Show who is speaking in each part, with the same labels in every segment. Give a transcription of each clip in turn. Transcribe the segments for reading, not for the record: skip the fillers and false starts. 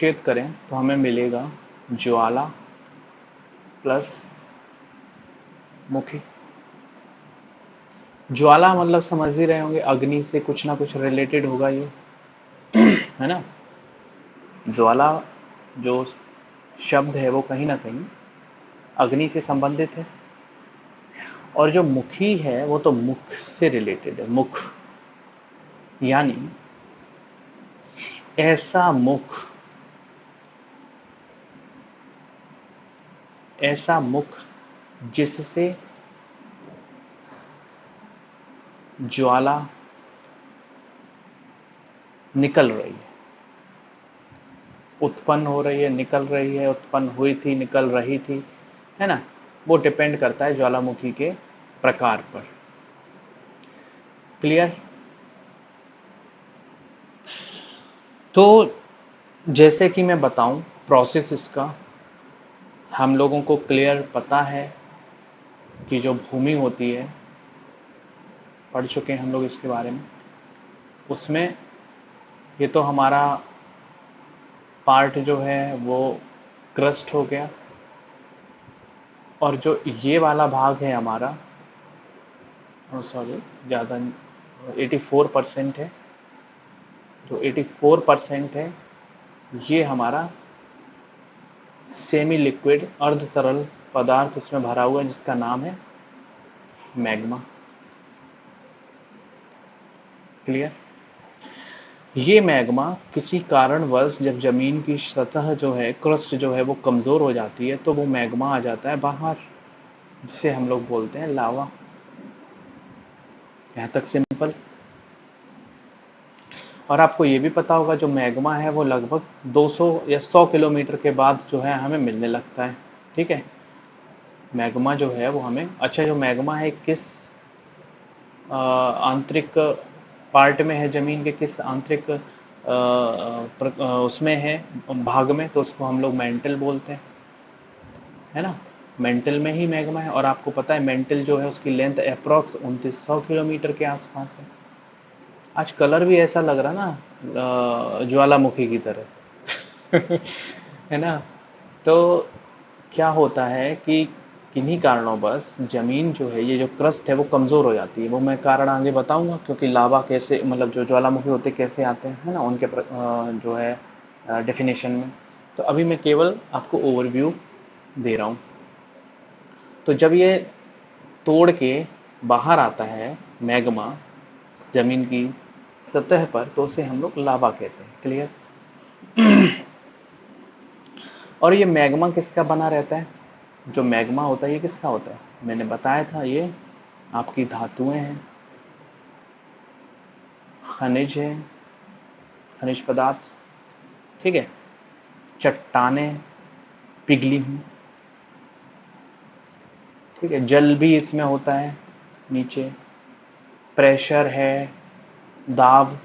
Speaker 1: करें तो हमें मिलेगा ज्वाला प्लस मुखी। ज्वाला मतलब समझ ही रहे होंगे, अग्नि से कुछ ना कुछ रिलेटेड होगा ये, है ना। ज्वाला जो शब्द है वो कहीं ना कहीं अग्नि से संबंधित है, और जो मुखी है वो तो मुख से रिलेटेड है। मुख यानी ऐसा मुख, ऐसा मुख जिससे ज्वाला निकल रही है, उत्पन्न हो रही है, निकल रही है, उत्पन्न हुई थी, निकल रही थी, है ना। वो डिपेंड करता है ज्वालामुखी के प्रकार पर। क्लियर। तो जैसे कि मैं बताऊं प्रोसेस इसका, हम लोगों को क्लियर पता है कि जो भूमि होती है, पढ़ चुके हैं हम लोग इसके बारे में। उसमें ये तो हमारा पार्ट जो है वो क्रस्ट हो गया, और जो ये वाला भाग है हमारा, सॉरी ज़्यादा 84% है, जो 84% है ये हमारा सेमी लिक्विड अर्ध तरल पदार्थ इसमें भरा हुआ है, जिसका नाम है मैग्मा। क्लियर। ये मैग्मा किसी कारणवश जब जमीन की सतह जो है, क्रस्ट जो है वो कमजोर हो जाती है, तो वो मैग्मा आ जाता है बाहर, जिसे हम लोग बोलते हैं लावा। यहां तक सिंपल। और आपको ये भी पता होगा जो मैग्मा है वो लगभग 200 या 100 किलोमीटर के बाद जो है हमें मिलने लगता है। ठीक है, मैग्मा जो है वो हमें, अच्छा जो मैग्मा है किस आंतरिक पार्ट में है, जमीन के किस आंतरिक उसमें है, भाग में, तो उसको हम लोग मेंटल बोलते हैं, है ना। मेंटल में ही मैग्मा है, और आपको पता है मेंटल जो है उसकी लेंथ अप्रोक्स 2900 किलोमीटर के आसपास है। आज कलर भी ऐसा लग रहा ना ज्वालामुखी की तरह है ना। तो क्या होता है कि किन्हीं कारणों बस जमीन जो है, ये जो क्रस्ट है वो कमजोर हो जाती है। वो मैं कारण आगे बताऊंगा, क्योंकि लावा कैसे, मतलब जो ज्वालामुखी होते कैसे आते हैं, है ना, उनके जो है डेफिनेशन में। तो अभी मैं केवल आपको ओवरव्यू दे रहा हूं। तो जब ये तोड़ के बाहर आता है मैग्मा जमीन की सतह पर, तो उसे हम लोग लावा कहते हैं। क्लियर। और ये मैग्मा किसका बना रहता है? जो मैग्मा होता है ये किसका होता है? मैंने बताया था, ये आपकी धातुएं हैं, खनिज है, खनिज पदार्थ, ठीक है, चट्टानें पिघली हुई, ठीक है, जल भी इसमें होता है नीचे, प्रेशर है, दाब,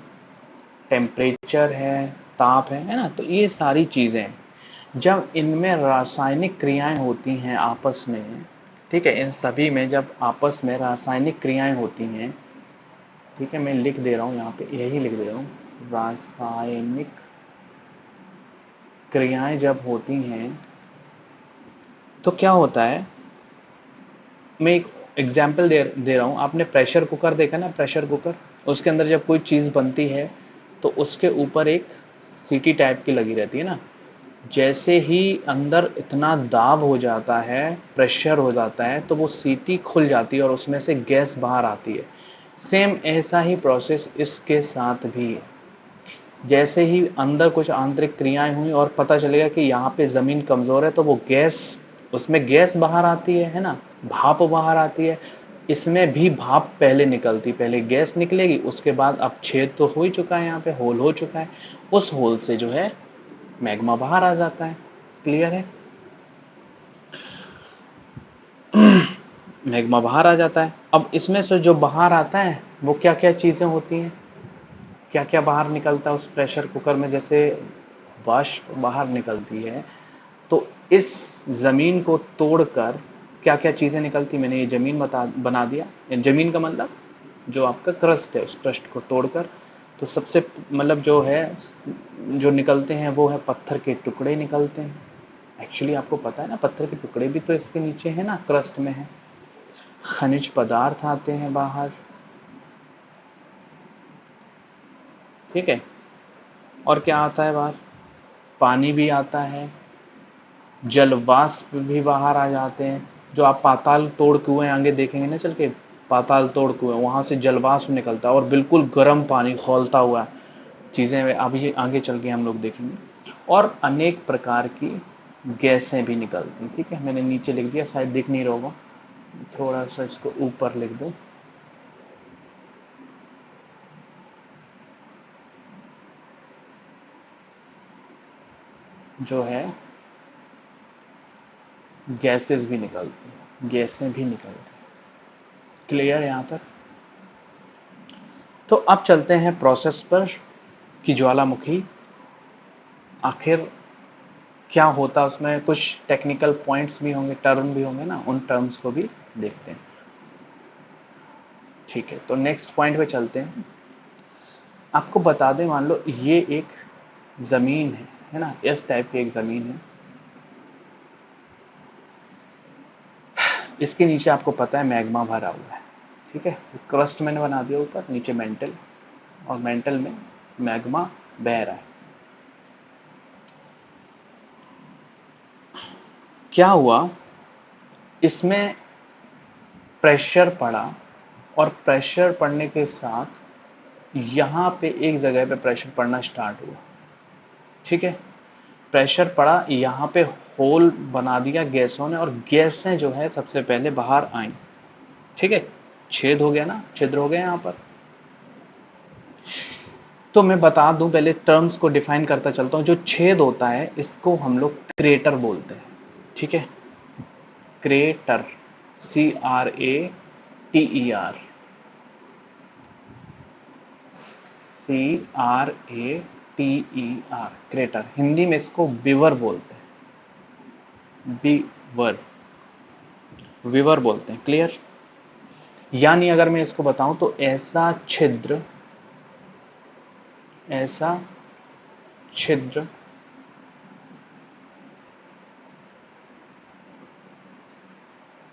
Speaker 1: टेम्परेचर है, ताप है ना। तो ये सारी चीजें जब इनमें रासायनिक क्रियाएं होती हैं आपस में, ठीक है, इन सभी में जब आपस में रासायनिक क्रियाएं होती हैं, ठीक है, मैं लिख दे रहा हूं यहाँ पे, यही लिख दे रहा हूं, रासायनिक क्रियाएं जब होती हैं तो क्या होता है। मैं एक एग्जाम्पल दे रहा हूं। आपने प्रेशर कुकर देखा ना, प्रेशर कुकर, उसके अंदर जब कोई चीज बनती है तो उसके ऊपर एक सीटी टाइप की लगी रहती है ना। जैसे ही अंदर इतना दाब हो जाता है, प्रेशर हो जाता है, तो वो सीटी खुल जाती है और उसमें से गैस बाहर आती है। सेम ऐसा ही प्रोसेस इसके साथ भी है। जैसे ही अंदर कुछ आंतरिक क्रियाएं हुई और पता चलेगा कि यहाँ पे जमीन कमजोर है, तो वो गैस, उसमें गैस बाहर आती है ना, भाप बाहर आती है। इसमें भी भाप पहले निकलती, पहले गैस निकलेगी, उसके बाद अब छेद तो हो ही चुका है, यहाँ पे होल हो चुका है, उस होल से जो है मैग्मा बाहर आ जाता है। क्लियर है। मैग्मा बाहर आ जाता है। अब इसमें से जो बाहर आता है वो क्या क्या चीजें होती हैं, क्या क्या बाहर निकलता है उस प्रेशर कुकर में? जैसे वाष्प बाहर निकलती है, तो इस जमीन को तोड़कर क्या क्या चीजें निकलती, मैंने ये जमीन बना दिया। जमीन का मतलब जो आपका क्रस्ट है, उस क्रस्ट को तोड़कर तो सबसे मतलब जो है, जो निकलते हैं वो है पत्थर के टुकड़े निकलते हैं। एक्चुअली आपको पता है ना, पत्थर के टुकड़े भी तो इसके नीचे है ना, क्रस्ट में है। खनिज पदार्थ आते हैं बाहर, ठीक है। और क्या आता है बाहर? पानी भी आता है, जलवाष्प भी बाहर आ जाते हैं। जो आप पाताल तोड़ कुएं आगे देखेंगे ना चल के, पाताल तोड़ कुएं, वहां से जलवाष्प निकलता है और बिल्कुल गर्म पानी खौलता हुआ चीजें अभी आगे चल के हम लोग देखेंगे। और अनेक प्रकार की गैसें भी निकलती हैं, ठीक है। मैंने नीचे लिख दिया, शायद दिख नहीं रहा होगा, थोड़ा सा इसको ऊपर लिख दो। जो है गैसेस भी निकलती हैं, गैसें भी निकलती हैं। क्लियर है यहां तक? तो अब चलते हैं प्रोसेस पर कि ज्वालामुखी आखिर क्या होता है। उसमें कुछ टेक्निकल पॉइंट्स भी होंगे, टर्म भी होंगे ना, उन टर्म्स को भी देखते हैं, ठीक है। तो नेक्स्ट पॉइंट पे चलते हैं। आपको बता दें, मान लो ये एक जमीन है ना, इस टाइप की एक जमीन है। इसके नीचे आपको पता है मैग्मा भरा हुआ है, ठीक है। क्रस्ट मैंने बना दिया ऊपर, नीचे मेंटल, और मेंटल में मैग्मा बह रहा है। क्या हुआ, इसमें प्रेशर पड़ा, और प्रेशर पड़ने के साथ यहां पे एक जगह पे प्रेशर पड़ना स्टार्ट हुआ, ठीक है। प्रेशर पड़ा, यहां पे होल बना दिया गैसों ने, और गैसें जो है सबसे पहले बाहर आई, ठीक है। छेद हो गया ना, छिद्र हो गया यहां पर। तो मैं बता दूं, पहले टर्म्स को डिफाइन करता चलता हूं। जो छेद होता है इसको हम लोग क्रेटर बोलते हैं, ठीक है। Crater, CRATER, CRATER, crater. Hindi में इसको विवर बोलते हैं, विवर, विवर बोलते हैं। क्लियर? यानी अगर मैं इसको बताऊं तो ऐसा छिद्र, ऐसा छिद्र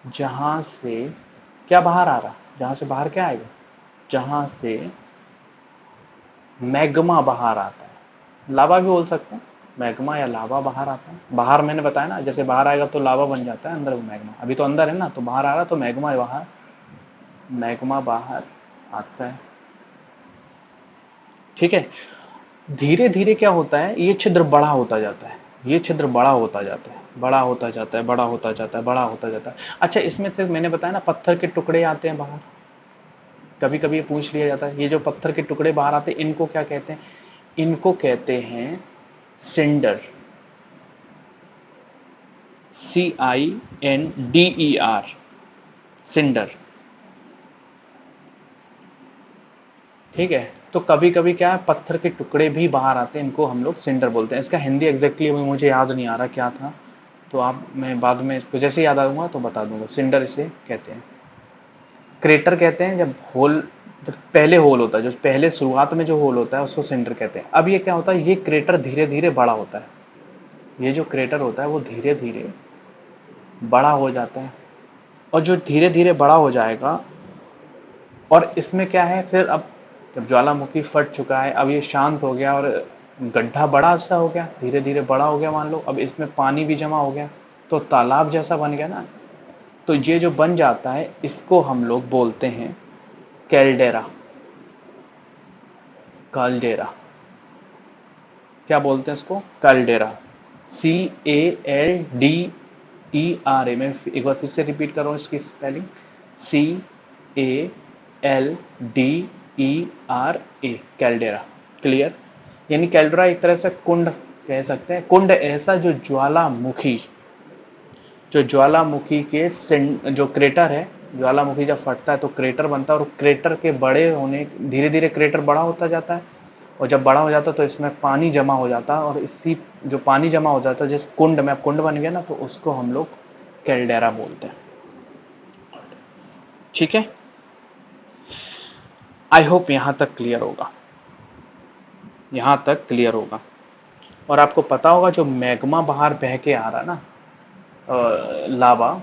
Speaker 1: जहां से क्या बाहर आ रहा, जहां से बाहर क्या आएगा, जहां से मैग्मा बाहर आता है, लावा भी बोल सकते हैं, मैग्मा या लावा बाहर आता है। बाहर मैंने बताया ना, जैसे बाहर आएगा तो लावा बन जाता है, अंदर मैग्मा। अभी तो अंदर है ना, तो बाहर आ रहा तो मैग्मा बाहर, मैग्मा बाहर आता है, ठीक है। धीरे धीरे क्या होता है, ये छिद्र बड़ा होता जाता है, ये छिद्र बड़ा होता जाता है, बड़ा होता जाता है, बड़ा होता जाता है, बड़ा होता जाता है। अच्छा, इसमें से मैंने बताया ना पत्थर के टुकड़े आते हैं बाहर, कभी कभी पूछ लिया जाता है, ये जो पत्थर के टुकड़े बाहर आते हैं इनको क्या कहते हैं? इनको कहते हैं सिंडर, CINDER, सिंडर, ठीक है। तो कभी कभी क्या है, पत्थर के टुकड़े भी बाहर आते हैं, इनको हम लोग सिंडर बोलते हैं। इसका हिंदी एग्जैक्टली मुझे याद नहीं आ रहा क्या था, तो आप, मैं बाद में इसको जैसे याद आऊंगा तो बता दूंगा। सिंडर इसे कहते हैं। क्रेटर कहते हैं जब होल, जब पहले होल होता है, जो पहले शुरुआत में जो होल होता है उसको सिंडर कहते हैं। अब ये क्या होता है, ये क्रेटर धीरे धीरे बड़ा होता है, ये जो क्रेटर होता है वो धीरे धीरे बड़ा हो जाता है। और जो धीरे धीरे बड़ा हो जाएगा, और इसमें क्या है फिर, अब जब ज्वालामुखी फट चुका है, अब ये शांत हो गया और गड्ढा बड़ा सा हो गया, धीरे धीरे बड़ा हो गया मान लो, अब इसमें पानी भी जमा हो गया, तो तालाब जैसा बन गया ना। तो ये जो बन जाता है इसको हम लोग बोलते हैं कैल्डेरा, कैल्डेरा। क्या बोलते हैं इसको? Caldera, CALDERA। मैं एक बार फिर से रिपीट कर रहा हूं इसकी स्पेलिंग, CALDERA, कैल्डेरा। क्लियर? यानी कैल्डेरा एक तरह से कुंड कह सकते हैं। कुंड ऐसा जो ज्वालामुखी, जो ज्वालामुखी के जो क्रेटर है, ज्वालामुखी जब फटता है तो क्रेटर बनता है, और क्रेटर के बड़े होने, धीरे धीरे क्रेटर बड़ा होता जाता है, और जब बड़ा हो जाता है तो इसमें पानी जमा हो जाता है, और इसी जो पानी जमा हो जाता है जिस कुंड में, अब कुंड बन गया ना, तो उसको हम लोग कैल्डेरा बोलते हैं, ठीक है। आई होप यहां तक क्लियर होगा। यहां तक क्लियर होगा। और आपको पता होगा जो मैग्मा बाहर बह के आ रहा है ना, लावा,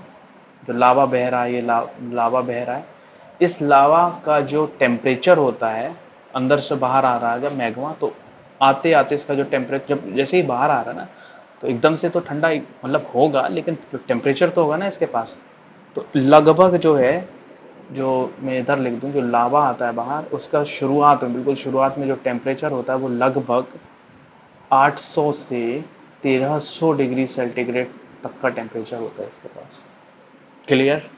Speaker 1: जो लावा बह रहा है, ये लावा बह रहा है, इस लावा का जो टेम्परेचर होता है, अंदर से बाहर आ रहा है जब मैग्मा, तो आते आते इसका जो टेम्परेचर, जब जैसे ही बाहर आ रहा है ना, तो एकदम से तो ठंडा मतलब होगा, लेकिन टेम्परेचर तो होगा ना इसके पास। तो लगभग जो है, जो मैं इधर लिख दूं, जो लावा आता है बाहर, उसका शुरुआत में, बिल्कुल शुरुआत में जो टेम्परेचर होता है वो लगभग 800 से 1300 डिग्री सेंटीग्रेड तक का टेम्परेचर होता है इसके पास। क्लियर?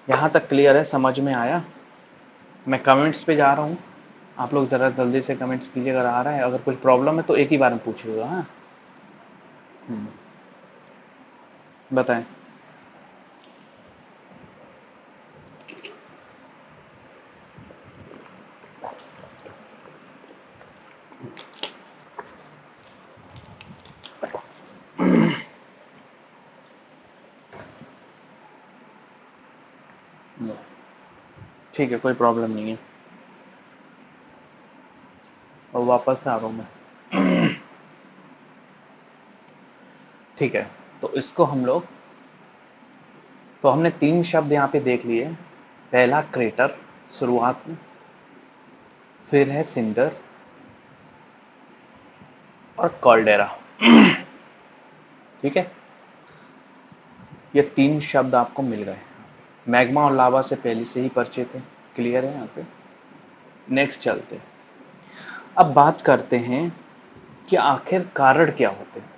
Speaker 1: यहां तक क्लियर है? समझ में आया? मैं कमेंट्स पे जा रहा हूं, आप लोग जरा जल्दी से कमेंट्स कीजिए अगर आ रहा है। अगर कुछ प्रॉब्लम है तो एक ही बार में पूछिएगा। हाँ, बताएं। ठीक है, कोई प्रॉब्लम नहीं है, और वापस आ रहा हूं मैं। ठीक है, तो इसको हम लोग, तो हमने 3 शब्द यहां पे देख लिए। पहला क्रेटर शुरुआत में, फिर है सिंडर, और कॉल्डेरा। ठीक है, ये 3 शब्द आपको मिल गए। मैग्मा और लावा से पहले से ही परिचित है, क्लियर है यहाँ पे। नेक्स्ट चलते हैं। अब बात करते हैं कि आखिर कारण क्या होते हैं।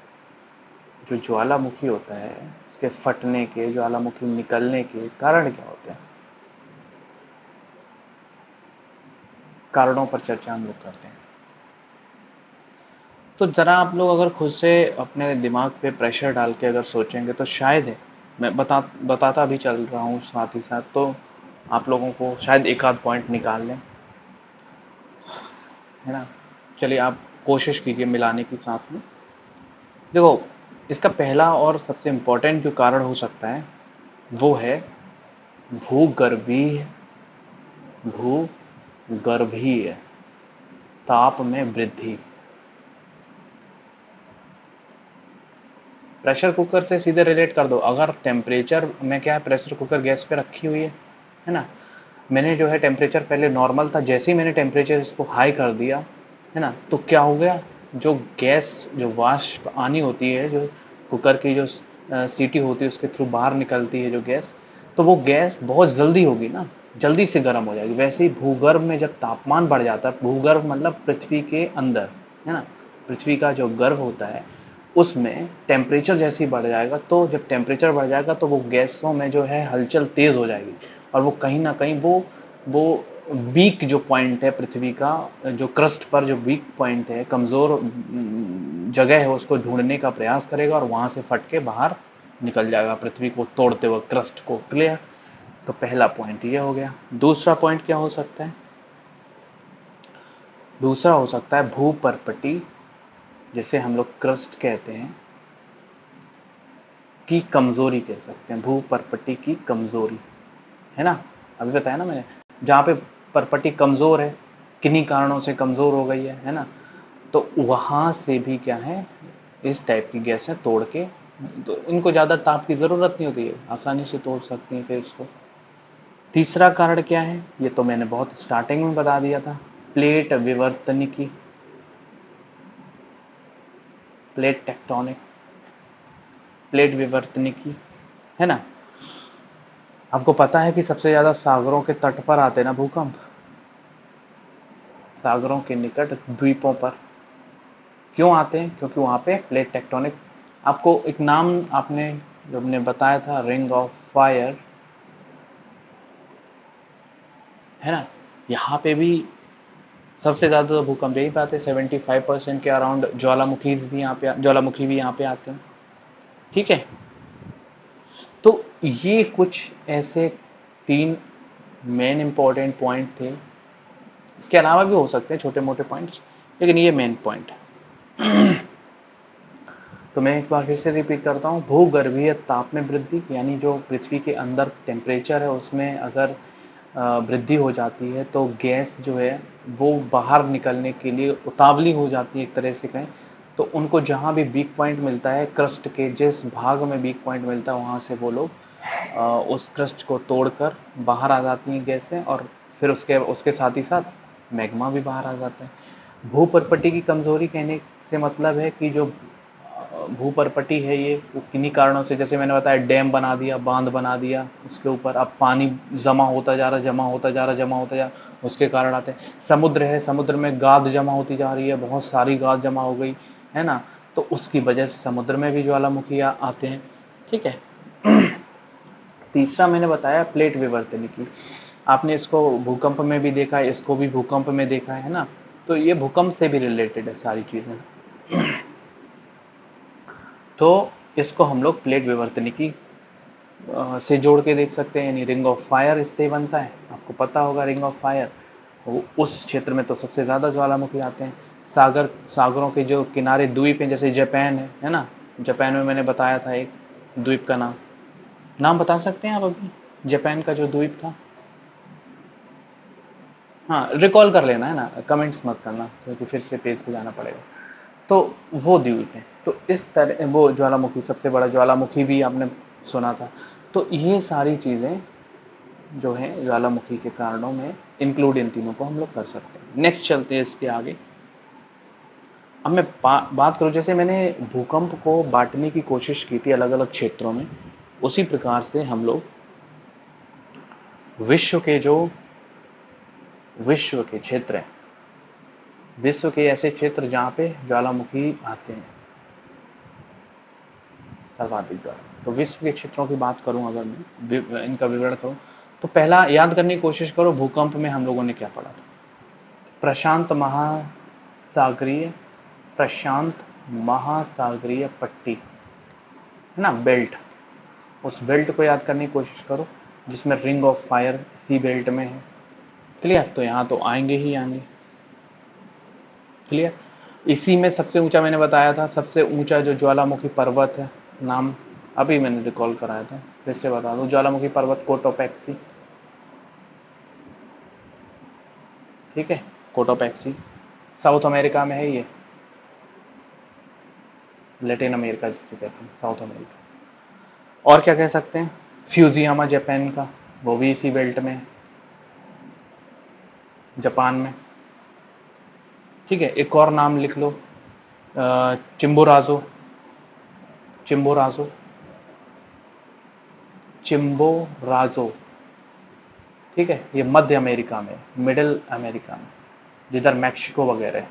Speaker 1: जो ज्वालामुखी होता है, उसके फटने के, ज्वालामुखी निकलने के कारण क्या होते हैं, कारणों पर चर्चा हम लोग करते हैं। तो जरा आप लोग अगर खुद से अपने दिमाग पे प्रेशर डाल के अगर सोचेंगे तो शायद है, मैं बताता भी चल रहा हूँ साथ ही साथ, तो आप लोगों को शायद एक आध पॉइंट निकाल लें, है ना। चलिए आप कोशिश कीजिए मिलाने की साथ में। देखो, इसका पहला और सबसे इम्पोर्टेंट जो कारण हो सकता है वो है भूगर्भीय भूगर्भीय ताप में वृद्धि। प्रेशर कुकर से सीधे रिलेट कर दो। अगर टेम्परेचर में, क्या है, प्रेशर कुकर गैस पे रखी हुई है ना, मैंने जो है टेम्परेचर पहले नॉर्मल था, जैसे ही मैंने टेम्परेचर इसको हाई कर दिया, है ना, तो क्या हो गया, जो गैस, जो वाष्प आनी होती है, जो कुकर की जो सीटी होती है उसके थ्रू बाहर निकलती है जो गैस, तो वो गैस बहुत जल्दी होगी ना, जल्दी से गर्म हो जाएगी। वैसे ही भूगर्भ में जब तापमान बढ़ जाता है, भूगर्भ मतलब पृथ्वी के अंदर, है ना, पृथ्वी का जो गर्भ होता है, उसमें टेम्परेचर जैसे ही बढ़ जाएगा, तो जब टेम्परेचर बढ़ जाएगा तो वो गैसों में जो है हलचल तेज हो जाएगी, और वो कहीं ना कहीं वो वीक जो पॉइंट है पृथ्वी का, जो क्रस्ट पर जो वीक पॉइंट है, कमजोर जगह है, उसको ढूंढने का प्रयास करेगा और वहां से फट के बाहर निकल जाएगा पृथ्वी को तोड़ते हुए, क्रस्ट को। क्लियर? तो पहला पॉइंट ये हो गया। दूसरा पॉइंट क्या हो सकता है? दूसरा हो सकता है भूपर्पटी, जिसे हम लोग क्रस्ट कहते हैं, की कमजोरी कह सकते हैं। भूपर्पटी की कमजोरी, है ना, अभी बताया ना मैंने, जहां पे परपटी कमजोर है, किन्हीं कारणों से कमजोर हो गई है ना, तो वहां से भी क्या है, इस टाइप की गैसें तोड़ के, तो इनको ज्यादा ताप की जरूरत नहीं होती है, आसानी से तोड़ सकती हैं फिर इसको। तीसरा कारण क्या है, ये तो मैंने बहुत स्टार्टिंग में बता दिया था, प्लेट विवर्तनिकी, प्लेट टेक्टोनिक, प्लेट विवर्तनिकी, है ना। आपको पता है कि सबसे ज्यादा सागरों के तट पर आते हैं ना भूकंप, सागरों के निकट द्वीपों पर क्यों आते हैं? क्योंकि वहां पे प्लेट टेक्टोनिक, आपको एक नाम आपने जो हमने बताया था, रिंग ऑफ फायर, है ना, यहाँ पे भी सबसे ज्यादा तो भूकंप यही पाते हैं, 75% के अराउंड ज्वालामुखी भी यहाँ पे आते हैं। ठीक है, तो ये कुछ ऐसे 3 मेन इंपॉर्टेंट पॉइंट थे। इसके अलावा भी हो सकते हैं छोटे मोटे पॉइंट्स, लेकिन ये मेन पॉइंट है। तो मैं एक बार फिर से रिपीट करता हूँ, भूगर्भीय ताप में वृद्धि, यानी जो पृथ्वी के अंदर टेम्परेचर है उसमें अगर वृद्धि हो जाती है तो गैस जो है वो बाहर निकलने के लिए उतावली हो जाती है एक तरह से कहें। तो उनको जहाँ भी वीक पॉइंट मिलता है, क्रस्ट के जिस भाग में वीक पॉइंट मिलता है वहाँ से वो लोग उस क्रस्ट को तोड़कर बाहर आ जाती हैं गैसें, और फिर उसके उसके साथ ही साथ मैग्मा भी बाहर आ जाता है। भूपर्पटी की कमजोरी कहने से मतलब है कि जो भूपर्पटी है ये वो किन्हीं कारणों से, जैसे मैंने बताया, डैम बना दिया, बांध बना दिया उसके ऊपर, अब पानी जमा होता जा रहा, जमा होता जा रहा, जमा होता जा रहा, उसके कारण आते हैं। समुद्र है, समुद्र में गाद जमा होती जा रही है, बहुत सारी गाद जमा हो गई है ना, तो उसकी वजह से समुद्र में भी ज्वालामुखी आते हैं। ठीक है। तीसरा मैंने बताया प्लेट विवर्तन की, आपने इसको भूकंप में भी देखा है, इसको भी भूकंप में देखा है ना, तो ये भूकंप से भी रिलेटेड है सारी चीजें। तो इसको हम लोग प्लेट विवर्तनिकी से जोड़ के देख सकते हैं, यानी रिंग ऑफ फायर इससे बनता है, आपको पता होगा रिंग ऑफ फायर। उस क्षेत्र में तो सबसे ज्यादा ज्वालामुखी आते हैं। सागरों के जो किनारे द्वीप हैं, जैसे जापान है ना, जापान में मैंने बताया था एक द्वीप का नाम, नाम बता सकते हैं आप अभी जापान का जो द्वीप था? हाँ, रिकॉल कर लेना है ना, कमेंट्स मत करना क्योंकि फिर से पेज पे जाना पड़ेगा। तो वो द्वीप है, तो इस तरह वो ज्वालामुखी, सबसे बड़ा ज्वालामुखी भी आपने सुना था। तो ये सारी चीजें जो है ज्वालामुखी के कारणों में इंक्लूड, इन तीनों को हम लोग कर सकते हैं। नेक्स्ट चलते हैं इसके आगे। अब मैं बात करूं, जैसे मैंने भूकंप को बांटने की कोशिश की थी अलग अलग क्षेत्रों में, उसी प्रकार से हम लोग विश्व के जो विश्व के क्षेत्र हैं, विश्व के ऐसे क्षेत्र जहां पे ज्वालामुखी आते हैं सर्वाधिक ज्वाला, तो विश्व के क्षेत्रों की बात करूं, अगर मैं इनका विवरण करूं, तो पहला याद करने की कोशिश करो भूकंप में हम लोगों ने क्या पढ़ा था। प्रशांत महासागरीय, प्रशांत महासागरीय पट्टी है ना, बेल्ट, उस बेल्ट को याद करने की कोशिश करो जिसमें रिंग ऑफ फायर सी बेल्ट में है। क्लियर? तो यहां तो आएंगे ही आएंगे। क्लियर? इसी में सबसे ऊंचा मैंने बताया था, सबसे ऊंचा जो ज्वालामुखी पर्वत है, नाम अभी मैंने रिकॉल कराया था, फिर से बता दूं, ज्वालामुखी पर्वत कोटोपैक्सी। ठीक है, कोटोपैक्सी साउथ अमेरिका में है ये, लैटिन अमेरिका जिसे कहते हैं, साउथ अमेरिका। और क्या कह सकते हैं, फ्यूजियामा जापान का, वो भी इसी बेल्ट में है, जापान में। ठीक है, एक और नाम लिख लो, चिम्बोराजो, चिम्बोराजो, चिम्बोराजो। ठीक है, ये मध्य अमेरिका में, मिडिल अमेरिका में, जिधर मैक्सिको वगैरह है।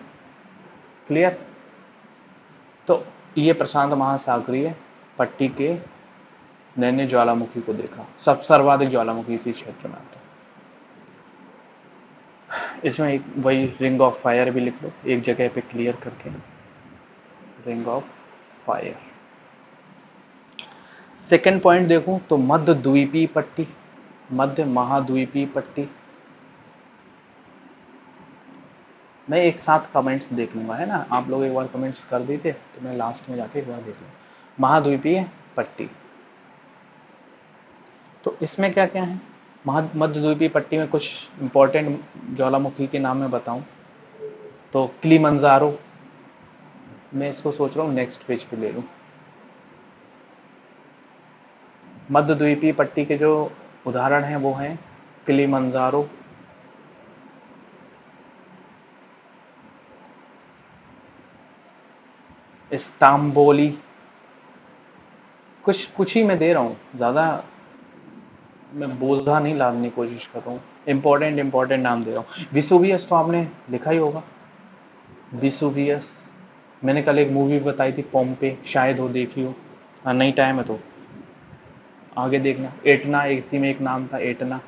Speaker 1: क्लियर? तो ये प्रशांत महासागरीय पट्टी के मैंने ज्वालामुखी को देखा, सब सर्वाधिक ज्वालामुखी इसी क्षेत्र में आता है। इसमें एक वही रिंग ऑफ फायर भी लिख लो एक जगह पे क्लियर करके, ring of fire. Second point देखूं तो मध्य द्वीपीय पट्टी, मध्य महाद्वीपीय पट्टी। मैं एक साथ कमेंट्स देख लूंगा, है ना, आप लोग एक बार कमेंट्स कर देते तो मैं लास्ट में जाके एक बार देख लूंगा। महाद्वीपीय पट्टी, तो इसमें क्या क्या है, मध्य द्वीपीय पट्टी में कुछ इंपॉर्टेंट ज्वालामुखी के नाम मैं बताऊं तो किलिमंजारो, मैं इसको सोच रहा हूँ नेक्स्ट पेज पे ले लूं। मध्य द्वीपीय पट्टी के जो उदाहरण हैं वो हैं किलिमंजारो, स्टाम्बोली, कुछ कुछ ही मैं दे रहा हूँ, ज्यादा मैं बोझा नहीं लादने की कोशिश कर रहा हूँ, इंपॉर्टेंट इंपॉर्टेंट नाम दे रहा हूँ। विसुवियस तो आपने लिखा ही होगा, विसुवियस, मैंने कल एक मूवी बताई थी पोम्पे, शायद हो देखी हो, नहीं टाइम है तो आगे देखना। एटना, इसी में एक नाम था एटना,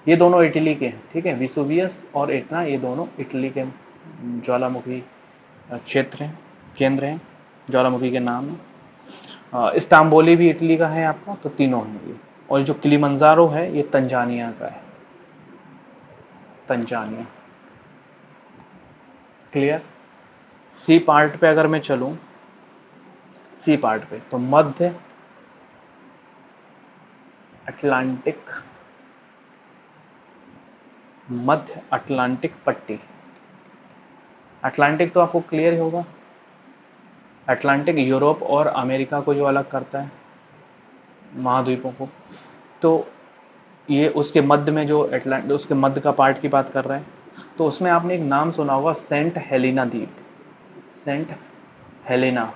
Speaker 1: ये दोनों इटली के हैं। ठीक है, विसुवियस और एटना ये दोनों इटली के ज्वालामुखी क्षेत्र हैं, केंद्र हैं, ज्वालामुखी के नाम है। इस्तांबुली भी इटली का है आपका, तो तीनों हैं ये। और जो किलिमंजारो है ये तंजानिया का है, तंजानिया। क्लियर? सी पार्ट पे अगर मैं चलूं, सी पार्ट पे तो मध्य अटलांटिक मध्य अटलांटिक पट्टी। अटलांटिक तो आपको क्लियर ही होगा, अटलांटिक यूरोप और अमेरिका को जो अलग करता है, महाद्वीपों को। तो ये उसके मध्य में जो उसके मध्य का पार्ट की बात कर रहे हैं। तो उसमें आपने एक नाम सुना होगा, सेंट हेलेना द्वीप। सेंट हेलेना,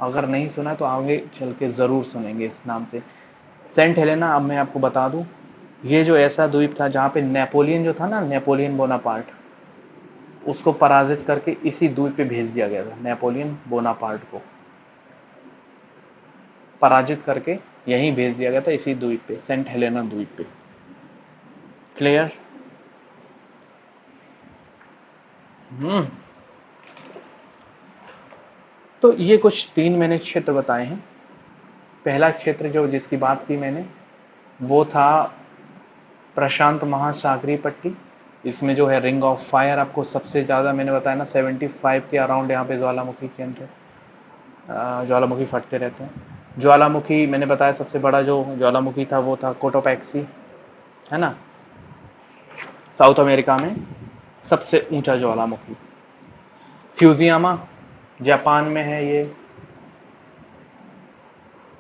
Speaker 1: अगर नहीं सुना तो आगे चल के जरूर सुनेंगे इस नाम से। सेंट हेलेना, अब मैं आपको बता दूं, ये जो ऐसा द्वीप था जहां पे नेपोलियन जो था ना, नेपोलियन बोनापार्ट, उसको पराजित करके इसी द्वीप पे भेज दिया गया था। नेपोलियन बोनापार्ट को पराजित करके यहीं भेज दिया गया था, इसी द्वीप पे, सेंट हेलेना द्वीप पे। क्लियर? तो ये कुछ 3 मैंने क्षेत्र बताए हैं। पहला क्षेत्र जो जिसकी बात की मैंने, वो था प्रशांत महासागरीय पट्टी। इसमें जो है रिंग ऑफ फायर, आपको सबसे ज्यादा मैंने बताया ना 75 के अराउंड यहाँ पे ज्वालामुखी के अंदर ज्वालामुखी फटते रहते हैं। ज्वालामुखी मैंने बताया, सबसे बड़ा जो ज्वालामुखी था वो था कोटोपैक्सी, है ना, साउथ अमेरिका में सबसे ऊंचा ज्वालामुखी। फ्यूजियामा जापान में है ये,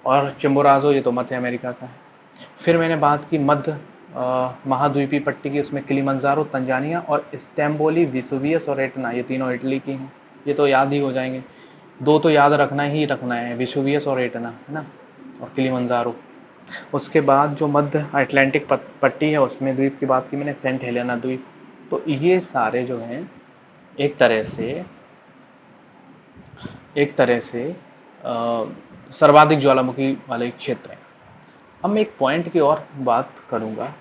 Speaker 1: और चिम्बोराजो ये तो मध्य अमेरिका का है। फिर मैंने बात की मध्य महाद्वीपीय पट्टी की, उसमें किलिमंजारो तंजानिया और इस्टेम्बोली, विसुवियस और एटना, ये तीनों इटली की हैं। ये तो याद ही हो जाएंगे, दो तो याद रखना ही रखना है, विसुवियस और एटना, है ना, और किलिमंजारो। उसके बाद जो मध्य अटलांटिक पट्टी है, उसमें द्वीप की बात की मैंने, सेंट हेलेना द्वीप। तो ये सारे जो हैं एक तरह से सर्वाधिक ज्वालामुखी वाले क्षेत्र हैं। अब मैं एक पॉइंट की और बात करूंगा,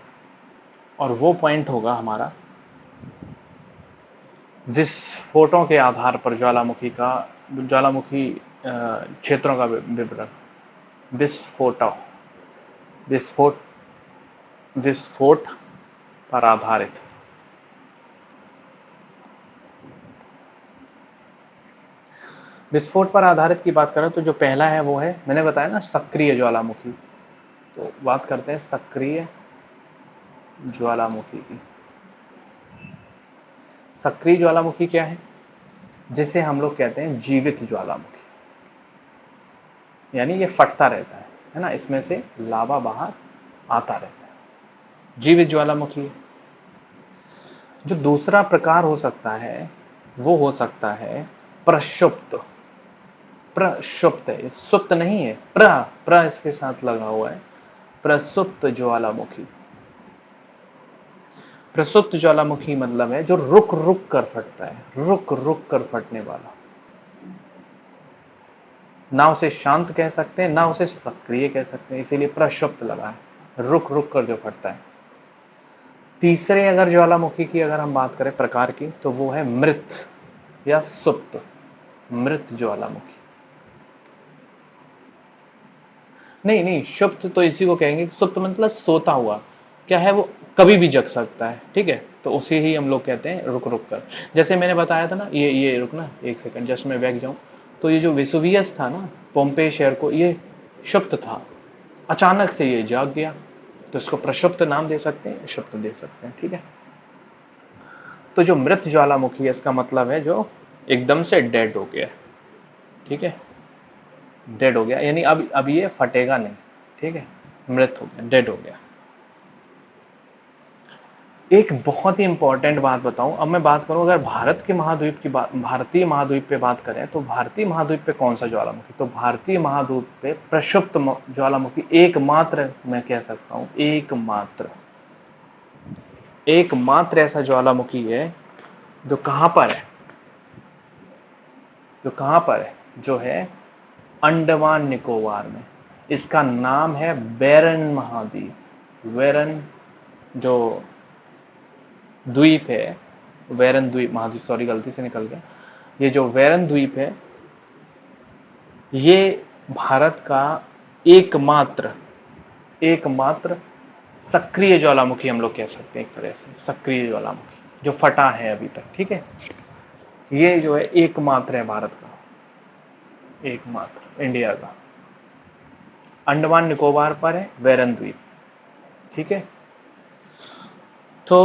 Speaker 1: और वो पॉइंट होगा हमारा विस्फोटों के आधार पर ज्वालामुखी क्षेत्रों का विवरण। विस्फोट विस्फोट विस्फोट पर आधारित। विस्फोट पर आधारित की बात करें तो जो पहला है वो है, मैंने बताया ना, सक्रिय ज्वालामुखी। तो बात करते हैं सक्रिय ज्वालामुखी की। सक्रिय ज्वालामुखी क्या है? जिसे हम लोग कहते हैं जीवित ज्वालामुखी, यानी ये फटता रहता है ना, इसमें से लावा बाहर आता रहता है, जीवित ज्वालामुखी। जो दूसरा प्रकार हो सकता है वो हो सकता है प्रक्षुप्त। प्रक्षुप्त है, सुप्त नहीं है, प्र इसके साथ लगा हुआ है, प्रसुप्त ज्वालामुखी। प्रसुप्त ज्वालामुखी मतलब है जो रुक रुक कर फटता है, रुक रुक कर फटने वाला। ना उसे शांत कह सकते हैं, ना उसे सक्रिय कह सकते हैं, इसीलिए प्रक्षुप्त लगा है, रुक रुक कर जो फटता है। तीसरे अगर ज्वालामुखी की अगर हम बात करें प्रकार की, तो वो है मृत या सुप्त, मृत ज्वालामुखी। नहीं नहीं, सुप्त तो इसी को कहेंगे, सुप्त मतलब सोता हुआ, क्या है वो, कभी भी जग सकता है, ठीक है, तो उसे ही हम लोग कहते हैं रुक रुक कर। जैसे मैंने बताया था ना, ये रुकना एक सेकंड, जस्ट मैं बैठ जाऊं। तो ये जो विसुवियस था ना, पोम्पे शहर को, ये सुप्त था, अचानक से ये जाग गया, तो इसको प्रक्षुप्त नाम दे सकते हैं, सुप्त दे सकते हैं, ठीक है। तो जो मृत ज्वालामुखी है, इसका मतलब है जो एकदम से डेड हो गया, ठीक है, डेड हो गया, यानी अब ये फटेगा नहीं, ठीक है, मृत हो गया, डेड हो गया। एक बहुत ही इंपॉर्टेंट बात बताऊं, अब मैं बात करूं, अगर भारत के महाद्वीप की बात, भारतीय महाद्वीप पे बात करें, तो भारतीय महाद्वीप पे कौन सा ज्वालामुखी, तो भारतीय महाद्वीप पे प्रक्षुप्त ज्वालामुखी एकमात्र, मैं कह सकता हूं एकमात्र ऐसा ज्वालामुखी है जो कहां पर है, जो है अंडमान निकोबार में। इसका नाम है बैरन महाद्वीप। बैरन जो द्वीप है, वैरन द्वीप, महाद्वीप सॉरी गलती से निकल गया, ये जो वैरन द्वीप है, ये भारत का एकमात्र एकमात्र सक्रिय ज्वालामुखी हम लोग कह सकते हैं, एक तरह से सक्रिय ज्वालामुखी जो फटा है अभी तक, ठीक है, ये जो है एकमात्र है भारत का, एकमात्र इंडिया का, अंडमान निकोबार पर है वैरन द्वीप, ठीक है। तो